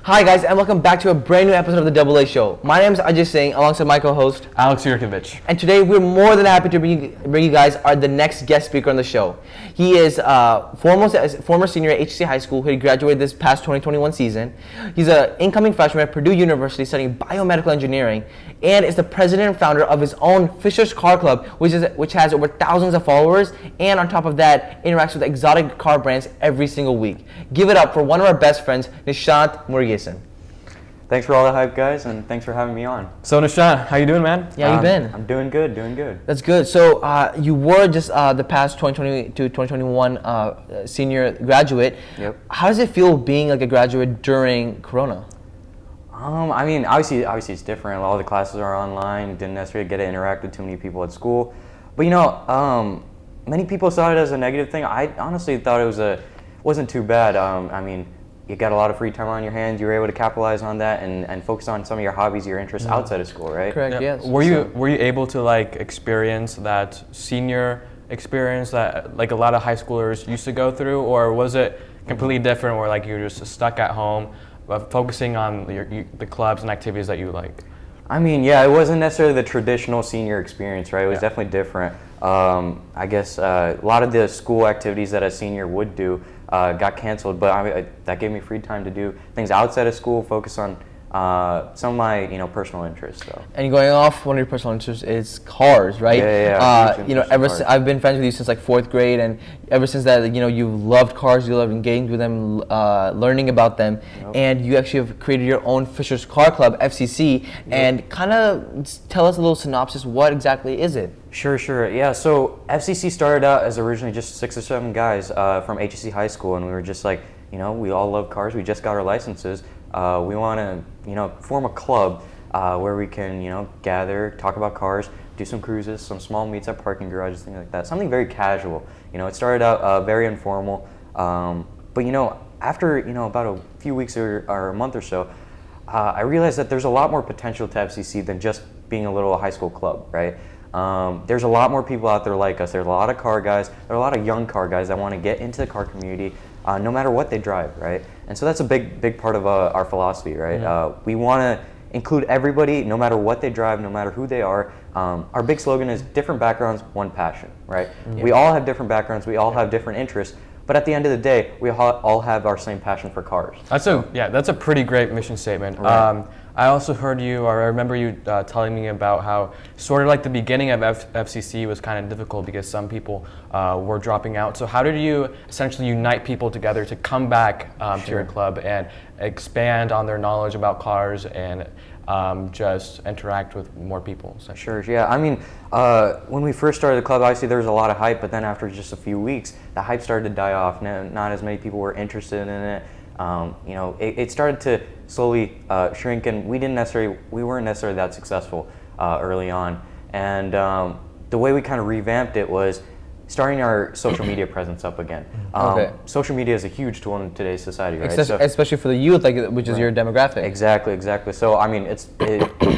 Hi guys, and welcome back to a brand new episode of the Double A Show. My name is Ajay Singh, alongside my co-host Alex Yurkovich. and today we're more than happy to bring you guys the next guest speaker on the show. He is former senior at HC High School, who graduated this past 2021 season. He's an incoming freshman at Purdue University studying biomedical engineering, and is the president and founder of his own Fisher's Car Club, which has over thousands of followers, and on top of that, interacts with exotic car brands every single week. Give it up for one of our best friends, Nishant Murugesan. Thanks for all the hype, guys, and thanks for having me on. So Nishant, how you doing, man? Yeah, how you been? I'm doing good. That's good. So you were just the past 2020 to 2021 senior graduate. Yep. How does it feel being like a graduate during Corona? I mean, obviously it's different. A lot of the classes are online. Didn't necessarily get to interact with too many people at school. But many people saw it as a negative thing. I honestly thought wasn't too bad. I mean, you got a lot of free time on your hands. You were able to capitalize on that and focus on some of your hobbies, your interests outside of school, right? Correct. Yes. Were you able to experience that senior experience that a lot of high schoolers used to go through, or was it completely different, where you were just stuck at home, focusing on the clubs and activities that you like? I mean, yeah, it wasn't necessarily the traditional senior experience, right? It was definitely different. I guess a lot of the school activities that a senior would do got canceled, but that gave me free time to do things outside of school, focus on some of my personal interests. So. And going off, one of your personal interests is cars, right? Yeah. I've been friends with you since fourth grade, and ever since that, you've loved cars, you love engaging with them, learning about them, and you actually have created your own Fisher's Car Club, FCC, and kind of tell us a little synopsis. What exactly is it? Sure. Yeah, so FCC started out as originally just 6 or 7 guys from HEC High School, and we were just we all love cars. We just got our licenses. We want to, form a club where we can, gather, talk about cars, do some cruises, some small meets at parking garages, things like that. Something very casual. It started out very informal, but after about a few weeks or a month or so, I realized that there's a lot more potential to FCC than just being a little high school club, right? There's a lot more people out there like us. There's a lot of car guys. There are a lot of young car guys that want to get into the car community, no matter what they drive, right? And so that's a big part of our philosophy, right? We want to include everybody, no matter what they drive, no matter who they are. Our big slogan is different backgrounds, one passion, right? We all have different backgrounds. We all have different interests. But at the end of the day, we all have our same passion for cars. That's a pretty great mission statement. Right. I also heard you, or I remember you telling me about how sort of the beginning of FCC was kind of difficult because some people were dropping out. So how did you essentially unite people together to come back to your club and expand on their knowledge about cars and just interact with more people? Sure, yeah. I mean, when we first started the club, obviously there was a lot of hype, but then after just a few weeks, the hype started to die off. Not as many people were interested in it. It started to slowly shrink, and we weren't necessarily that successful early on. And the way we kind of revamped it was starting our social media presence up again. Social media is a huge tool in today's society, right? Especially for the youth, which is your demographic. Exactly. So I mean,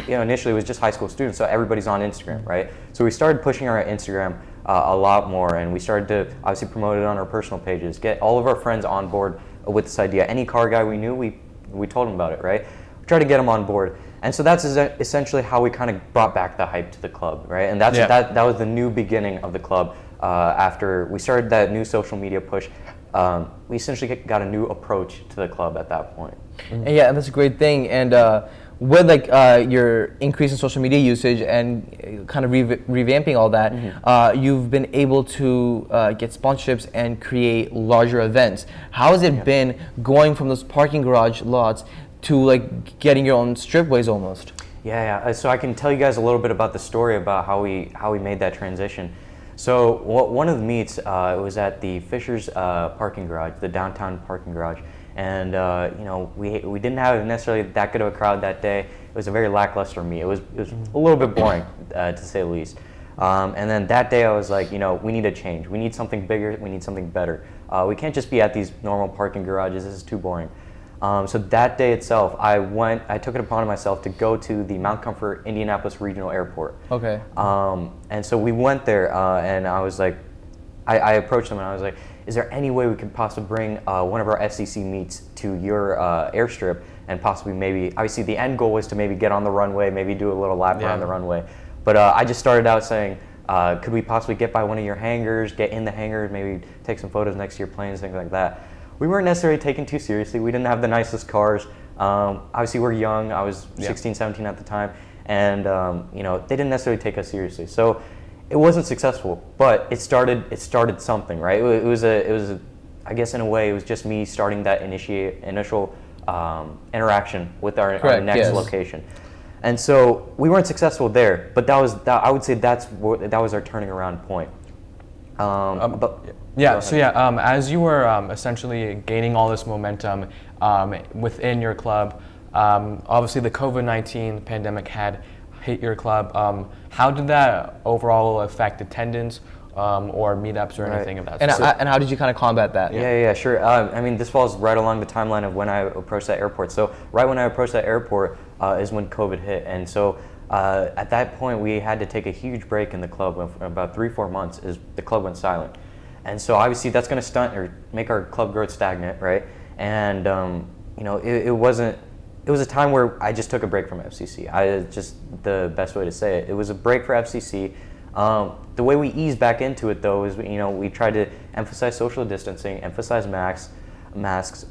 initially it was just high school students, so everybody's on Instagram, right? So we started pushing our Instagram a lot more, and we started to obviously promote it on our personal pages, get all of our friends on board with this idea. Any car guy we knew, we told him about it, right? We tried to get him on board. And so that's essentially how we kind of brought back the hype to the club, right? And that was the new beginning of the club. After we started that new social media push, we essentially got a new approach to the club at that point. And that's a great thing. And with your increase in social media usage and kind of revamping all that, you've been able to get sponsorships and create larger events. How has it been going from those parking garage lots to getting your own stripways almost? Yeah. So I can tell you guys a little bit about the story about how we made that transition. So one of the meets, it was at the Fisher's parking garage, the downtown parking garage. And we didn't have necessarily that good of a crowd that day. It was a very lackluster meet. It was a little bit boring, to say the least. And then that day I was like, we need a change. We need something bigger. We need something better. We can't just be at these normal parking garages. This is too boring. So that day itself, I took it upon myself to go to the Mount Comfort Indianapolis Regional Airport. Okay. And so we went there, and I was like, I approached them and I was like, is there any way we could possibly bring one of our FCC meets to your airstrip and possibly maybe, obviously the end goal was to maybe get on the runway, maybe do a little lap Yeah. around the runway. But I just started out saying, could we possibly get by one of your hangars, get in the hangar, maybe take some photos next to your planes, things like that. We weren't necessarily taken too seriously. We didn't have the nicest cars. Obviously we're young. I was 16, 17 at the time, and they didn't necessarily take us seriously. So it wasn't successful, but it started something, right? It was I guess in a way it was just me starting that initial interaction with our next yes. location. And so we weren't successful there, but I would say that was our turning around point. As you were essentially gaining all this momentum within your club, obviously the COVID-19 pandemic had hit your club. How did that overall affect attendance or meetups or anything of that sort? And how did you kind of combat that? Yeah, sure. This falls right along the timeline of when I approached that airport. So right when I approached that airport is when COVID hit. And so at that point, we had to take a huge break in the club. For about 3-4 months, the club went silent. And so obviously that's going to stunt or make our club growth stagnant, right? And it was a time where I just took a break from FCC. Just the best way to say it. It was a break for FCC. The way we eased back into it, though, is we tried to emphasize social distancing, emphasize masks,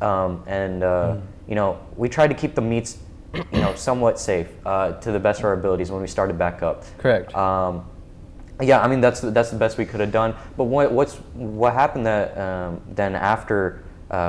and we tried to keep the meets, somewhat safe to the best of our abilities when we started back up. Correct. That's the best we could have done. But what happened then after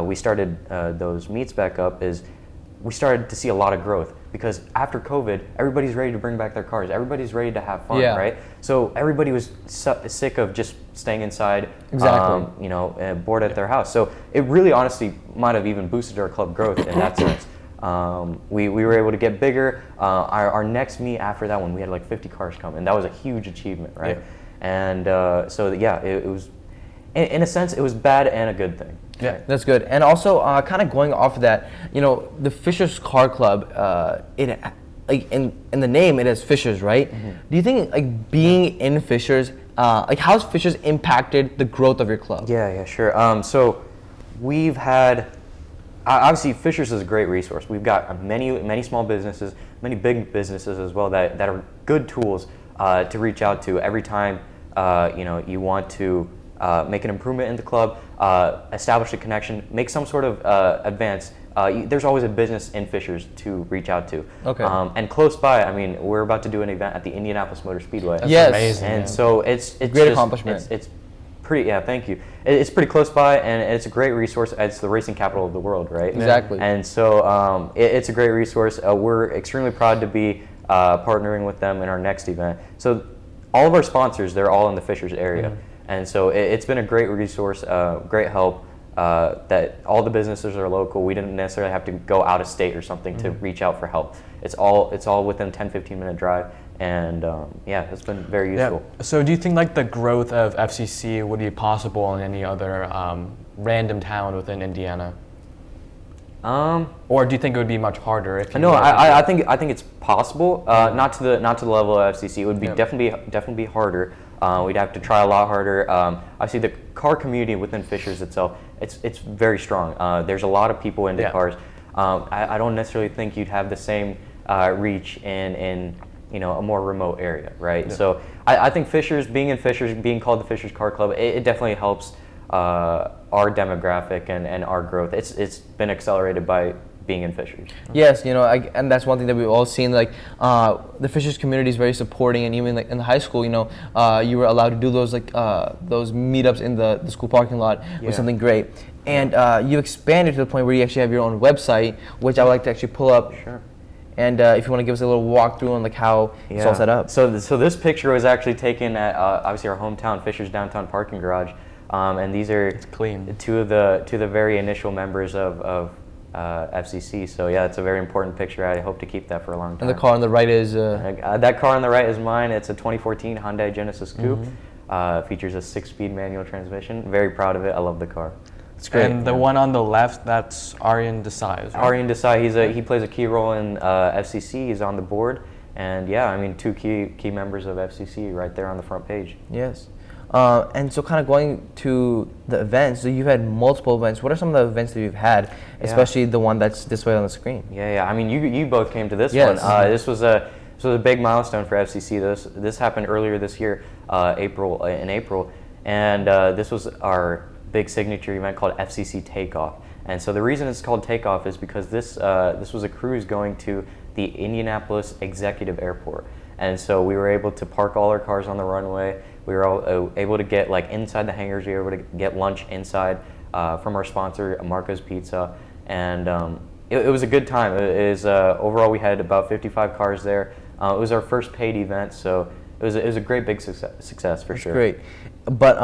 we started those meets back up is we started to see a lot of growth, because after COVID, everybody's ready to bring back their cars. Everybody's ready to have fun, right? So everybody was sick of just staying inside, exactly. Bored at their house. So it really, honestly, might have even boosted our club growth in that sense. We were able to get bigger. Our next meet after that one, we had like 50 cars come, and that was a huge achievement, right? Yeah. And it was, in a sense, it was bad and a good thing. Yeah, that's good. And also, kind of going off of that, the Fishers Car Club, in the name it has Fishers, right? Mm-hmm. Do you think being in Fishers, how's Fishers impacted the growth of your club? Yeah, sure. So we've had, obviously Fishers is a great resource. We've got many small businesses, many big businesses as well that are good tools to reach out to every time you want to make an improvement in the club, establish a connection, make some sort of advance. There's always a business in Fishers to reach out to. Okay. And close by, we're about to do an event at the Indianapolis Motor Speedway. Yes. Amazing. And so it's great accomplishment. It's pretty. Yeah, thank you. It's pretty close by, and it's a great resource. It's the racing capital of the world, right? Exactly. And so it's a great resource. We're extremely proud to be partnering with them in our next event. So all of our sponsors, they're all in the Fishers area. Mm-hmm. And so it's been a great resource, great help, that all the businesses are local. We didn't necessarily have to go out of state or something to reach out for help. It's all within 10-15 minute drive, and it's been very useful. Yeah. So do you think the growth of FCC would be possible in any other random town within Indiana? Or do you think it would be much harder? I think it's possible. Not to the level of FCC. It would be definitely be harder. We'd have to try a lot harder. Obviously, the car community within Fishers itself, it's very strong. There's a lot of people into cars. I don't necessarily think you'd have the same reach in a more remote area, right? Yeah. So I think being called the Fishers Car Club, it definitely helps our demographic and our growth. It's been accelerated by being in Fishers. Yes, and that's one thing that we've all seen. The Fishers community is very supporting, and even in the high school, you were allowed to do those meetups in the school parking lot was something great. And you expanded to the point where you actually have your own website, which I would like to actually pull up. Sure. And if you want to give us a little walkthrough on how it's all set up. So this picture was actually taken at obviously our hometown, Fishers Downtown Parking Garage, and these are two of the very initial members of FCC. So it's a very important picture. I hope to keep that for a long time. And the car on the right is that car on the right is mine. It's a 2014 Hyundai Genesis Coupe. Mm-hmm. Features a 6-speed manual transmission. Very proud of it. I love the car. It's great. And the one on the left, that's Aryan Desai. Right? Aryan Desai. He plays a key role in FCC. He's on the board, and two key members of FCC right there on the front page. Yes. And so kind of going to the events, so you've had multiple events. What are some of the events that you've had, especially the one that's displayed on the screen? Yeah. I mean, you both came to this Yes. one. This was a big milestone for FCC. This happened earlier this year, in April, and this was our big signature event called FCC Takeoff. And so the reason it's called Takeoff is because this was a cruise going to the Indianapolis Executive Airport. And so we were able to park all our cars on the runway. We were all, able to get like inside the hangars. We were able to get lunch inside from our sponsor, Marco's Pizza. And it was a good time. Overall, we had about 55 cars there. It was our first paid event, so it was a great big success for sure. Great. But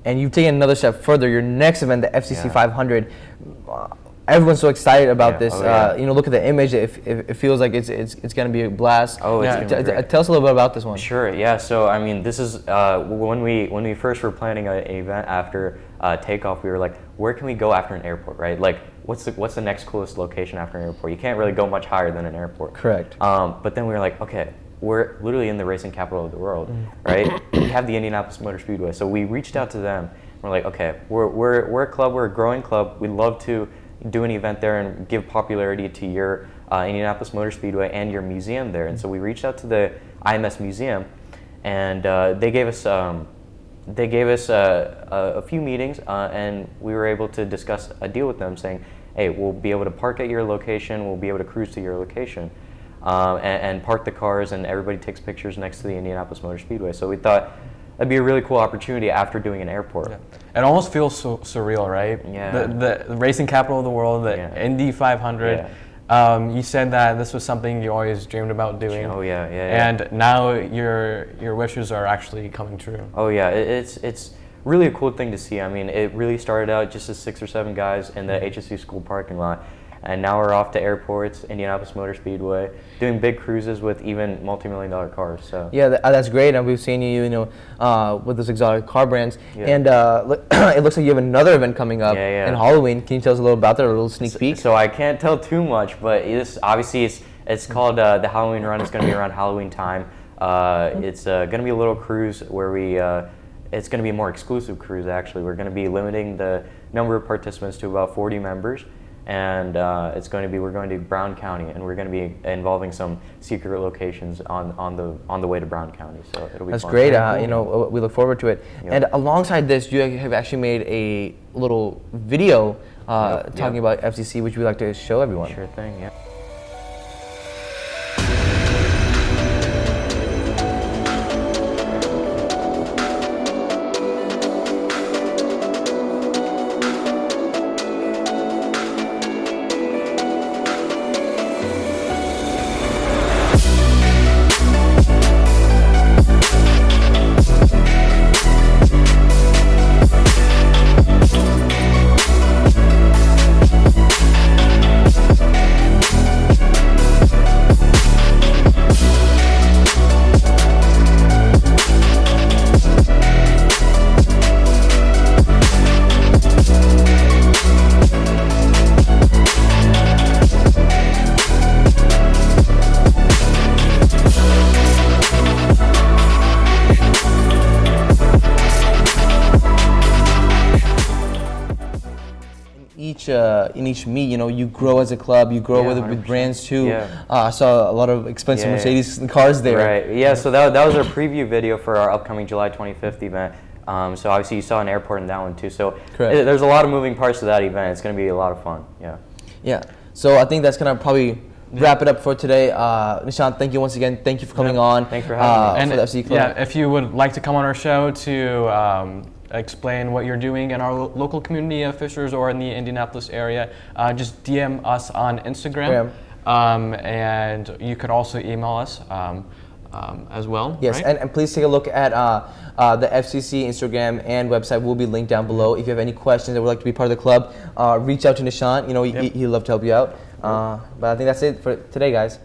and you've taken another step further. Your next event, the FCC 500, everyone's so excited about this. Look at the image. It feels like it's going to be a blast. Oh, it's gonna be great. Tell us a little bit about this one. Sure. Yeah. So I mean, this is when we first were planning an event after Takeoff. We were like, where can we go after an airport, right? Like, what's the next coolest location after an airport? You can't really go much higher than an airport. Correct. But then we were like, okay, we're literally in the racing capital of the world, right? We have the Indianapolis Motor Speedway. So we reached out to them. We're like, okay, we're a club, we're a growing club. We'd love to do an event there and give popularity to your Indianapolis Motor Speedway and your museum there. And so we reached out to the IMS Museum, and they gave us a few meetings, and we were able to discuss a deal with them, saying, hey, we'll be able to park at your location, we'll be able to cruise to your location. And park the cars, and everybody takes pictures next to the Indianapolis Motor Speedway. So we thought that'd be a really cool opportunity after doing an airport. Yeah. It almost feels so surreal, right? Yeah. The racing capital of the world, the Indy 500. Yeah. You said that this was something you always dreamed about doing. Oh yeah. And now your wishes are actually coming true. Oh yeah, it's really a cool thing to see. I mean, it really started out just as 6 or 7 guys in the HSC school parking lot. And now we're off to airports, Indianapolis Motor Speedway, doing big cruises with even multi-million-dollar cars. So yeah, that's great. And we've seen you, with those exotic car brands. Yeah. And it looks like you have another event coming up in Halloween. Can you tell us a little about that, a little sneak peek? So I can't tell too much, but it's called the Halloween Run. It's going to be around Halloween time. It's going to be a little cruise where it's going to be a more exclusive cruise. Actually, we're going to be limiting the number of participants to about 40 members. And we're going to Brown County, and we're going to be involving some secret locations on the way to Brown County. So it'll be That's fun. great. We look forward to it. Yep. And alongside this, you have actually made a little video talking about FCC, which we'd like to show everyone. Sure thing. Yeah. In each meet, you grow as a club, you grow with 100%. brands too. Yeah. I saw a lot of expensive Mercedes cars there. Right. Yeah. So that was our preview video for our upcoming July 25th event. So obviously you saw an airport in that one too. So there's a lot of moving parts to that event. It's going to be a lot of fun. Yeah. Yeah. So I think that's going to probably wrap it up for today. Nishant, thank you once again. Thank you for coming on. Thanks for having me. For the FC Club. Yeah, if you would like to come on our show to explain what you're doing in our local community of Fishers or in the Indianapolis area, just DM us on Instagram. And you could also email us as well. Yes, right? and please take a look at the FCC Instagram and website will be linked down below. If you have any questions or would like to be part of the club, reach out to Nishant. He'd love to help you out. But I think that's it for today, guys.